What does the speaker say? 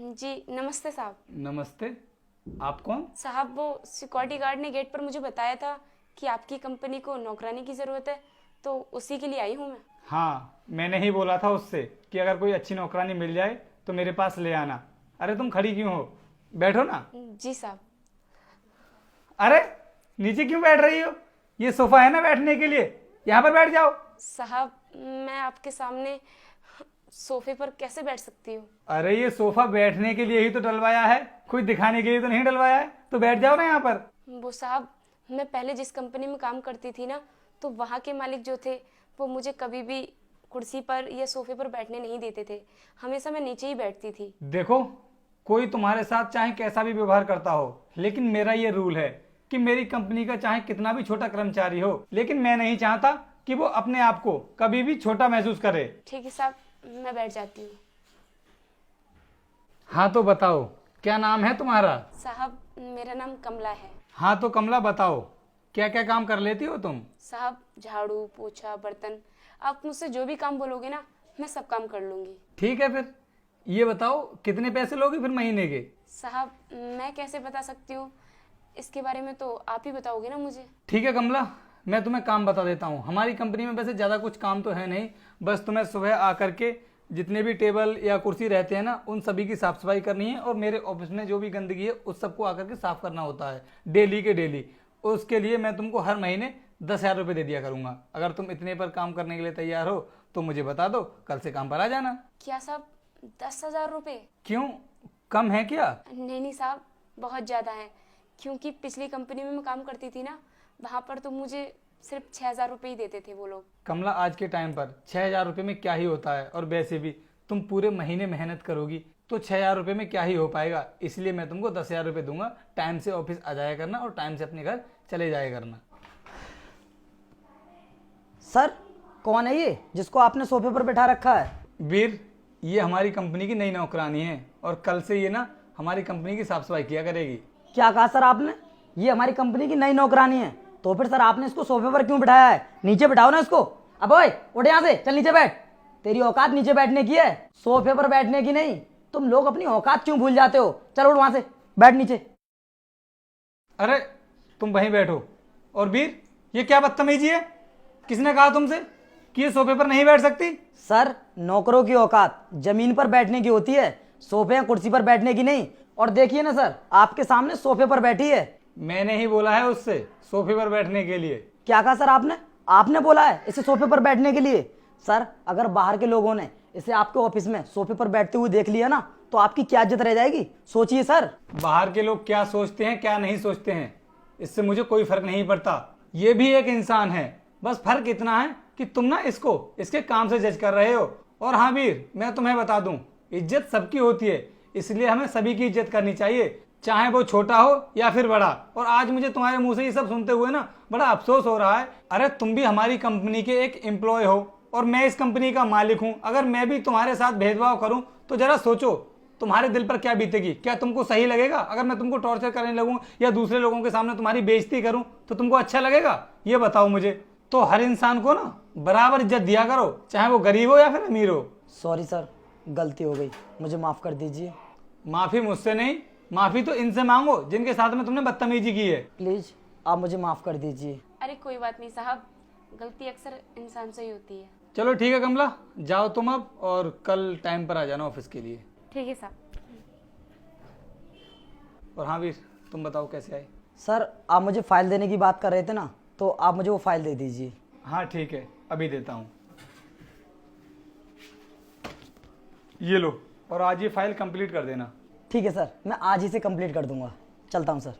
जी नमस्ते साहब। नमस्ते। आप कौन? साहब वो सिक्योरिटी गार्ड ने गेट पर मुझे बताया था कि आपकी कंपनी को नौकरानी की ज़रूरत है, तो उसी के लिए आई हूँ मैं। हाँ, मैंने ही बोला था उससे कि अगर कोई अच्छी नौकरानी मिल जाए तो मेरे पास ले आना। अरे तुम खड़ी क्यों हो? बैठो ना। जी साहब। अरे नीचे क्यों बैठ रही हो? ये सोफा है ना बैठने के लिए, यहाँ पर बैठ जाओ। साहब मैं आपके सामने सोफे पर कैसे बैठ सकती हूँ? अरे ये सोफा बैठने के लिए ही तो डलवाया है, कोई दिखाने के लिए तो नहीं डलवाया है। तो बैठ जाओ ना यहाँ पर। वो साहब, मैं पहले जिस कंपनी में काम करती थी ना, तो वहाँ के मालिक जो थे वो मुझे कभी भी कुर्सी पर या सोफे पर बैठने नहीं देते थे। हमेशा मैं नीचे ही बैठती थी। देखो, कोई तुम्हारे साथ चाहे कैसा भी व्यवहार करता हो, लेकिन मेरा ये रूल है कि मेरी कंपनी का चाहे कितना भी छोटा कर्मचारी हो, लेकिन मैं नहीं चाहता कि वो अपने आप को कभी भी छोटा महसूस करे। ठीक है साहब, मैं बैठ जाती हूँ। हाँ तो बताओ, क्या नाम है तुम्हारा? साहब मेरा नाम कमला है। हाँ तो कमला बताओ, क्या क्या काम कर लेती हो तुम? साहब झाड़ू पोछा बर्तन, आप मुझसे जो भी काम बोलोगे ना, मैं सब काम कर लूँगी। ठीक है, फिर ये बताओ कितने पैसे लोगे फिर महीने के? साहब मैं कैसे बता सकती हूँ, इसके बारे में तो आप ही बताओगे ना मुझे। ठीक है कमला, मैं तुम्हें काम बता देता हूँ। हमारी कंपनी में वैसे ज़्यादा कुछ काम तो है नहीं, बस तुम्हें सुबह आकर के जितने भी टेबल या कुर्सी रहते हैं ना, उन सभी की साफ़ सफाई करनी है, और मेरे ऑफिस में जो भी गंदगी है उस सबको आकर के साफ़ करना होता है डेली के डेली। उसके लिए मैं तुमको हर महीने 10,000 रुपये दे दिया करूँगा। अगर तुम इतने पर काम करने के लिए तैयार हो तो मुझे बता दो, कल से काम पर आ जाना। क्या साहब 10,000 रुपये? क्यों, कम है क्या? नहीं साहब, बहुत ज़्यादा है, क्योंकि पिछली कंपनी में मैं काम करती थी ना, वहाँ पर तो मुझे सिर्फ 6,000 रुपये ही देते थे वो लोग। कमला, आज के टाइम पर 6,000 रुपये में क्या ही होता है, और वैसे भी तुम पूरे महीने मेहनत करोगी तो 6,000 रुपये में क्या ही हो पाएगा। इसलिए मैं तुमको 10,000 रुपये दूंगा। टाइम से ऑफिस आ जाया करना और टाइम से अपने घर चले जाया करना। सर कौन है ये जिसको आपने सोफे पर बैठा रखा है? वीर, ये हमारी कंपनी की नई नौकरानी है, और कल से ये ना हमारी कंपनी की साफ सफाई किया करेगी। क्या कहा सर आपने? ये हमारी कंपनी की नई नौकरानी है, तो फिर सर आपने इसको सोफे पर क्यों बिठाया है? नीचे बिठाओ ना इसको। अब ओए उठ यहाँ से, चल नीचे बैठ। तेरी औकात नीचे बैठने की है, सोफे पर बैठने की नहीं। तुम लोग अपनी औकात क्यों भूल जाते हो? चल उठ वहां से, बैठ नीचे। अरे तुम वहीं बैठो। और वीर, ये क्या बदतमीजी है? किसने कहा तुमसे कि ये सोफे पर नहीं बैठ सकती? सर नौकरों की औकात जमीन पर बैठने की होती है, सोफे या कुर्सी पर बैठने की नहीं। और देखिए ना सर, आपके सामने सोफे पर बैठी है। मैंने ही बोला है उससे सोफे पर बैठने के लिए। क्या कहा सर आपने? आपने बोला है इसे सोफे पर बैठने के लिए? सर अगर बाहर के लोगों ने इसे आपके ऑफिस में सोफे पर बैठते हुए देख लिया ना, तो आपकी क्या इज्जत रह जाएगी? सोचिए सर। बाहर के लोग क्या सोचते हैं क्या नहीं सोचते हैं, इससे मुझे कोई फर्क नहीं पड़ता। ये भी एक इंसान है, बस फर्क इतना है कि तुम ना इसको इसके काम से जज कर रहे हो। और हाँ वीर, मैं तुम्हें बता दूं, इज्जत सबकी होती है, इसलिए हमें सभी की इज्जत करनी चाहिए, चाहे वो छोटा हो या फिर बड़ा। और आज मुझे तुम्हारे मुंह से ये सब सुनते हुए ना बड़ा अफसोस हो रहा है। अरे तुम भी हमारी कंपनी के एक एम्प्लॉय हो, और मैं इस कंपनी का मालिक हूँ। अगर मैं भी तुम्हारे साथ भेदभाव करूँ तो जरा सोचो तुम्हारे दिल पर क्या बीतेगी। क्या तुमको सही लगेगा? अगर मैं तुमको टॉर्चर करने लगूँ या दूसरे लोगों के सामने तुम्हारी बेइज्जती करूँ तो तुमको अच्छा लगेगा? ये बताओ मुझे। तो हर इंसान को ना बराबर इज्जत दिया करो, चाहे वो गरीब हो या फिर अमीर हो। सॉरी सर, गलती हो गई, मुझे माफ कर दीजिए। माफी मुझसे नहीं, माफी तो इनसे मांगो जिनके साथ में तुमने बदतमीजी की है। प्लीज आप मुझे माफ कर दीजिए। अरे कोई बात नहीं साहब, गलती अक्सर इंसान से ही होती है। चलो ठीक है कमला, जाओ तुम अब, और कल टाइम पर आ जाना ऑफिस के लिए। ठीक है साहब। और हाँ वीर, तुम बताओ कैसे आए? सर आप मुझे फाइल देने की बात कर रहे थे ना, तो आप मुझे वो फाइल दे दीजिए। हाँ ठीक है, अभी देता हूँ। ये लो, और आज ये फाइल कंप्लीट कर देना। ठीक है सर, मैं आज ही से कंप्लीट कर दूंगा। चलता हूँ सर।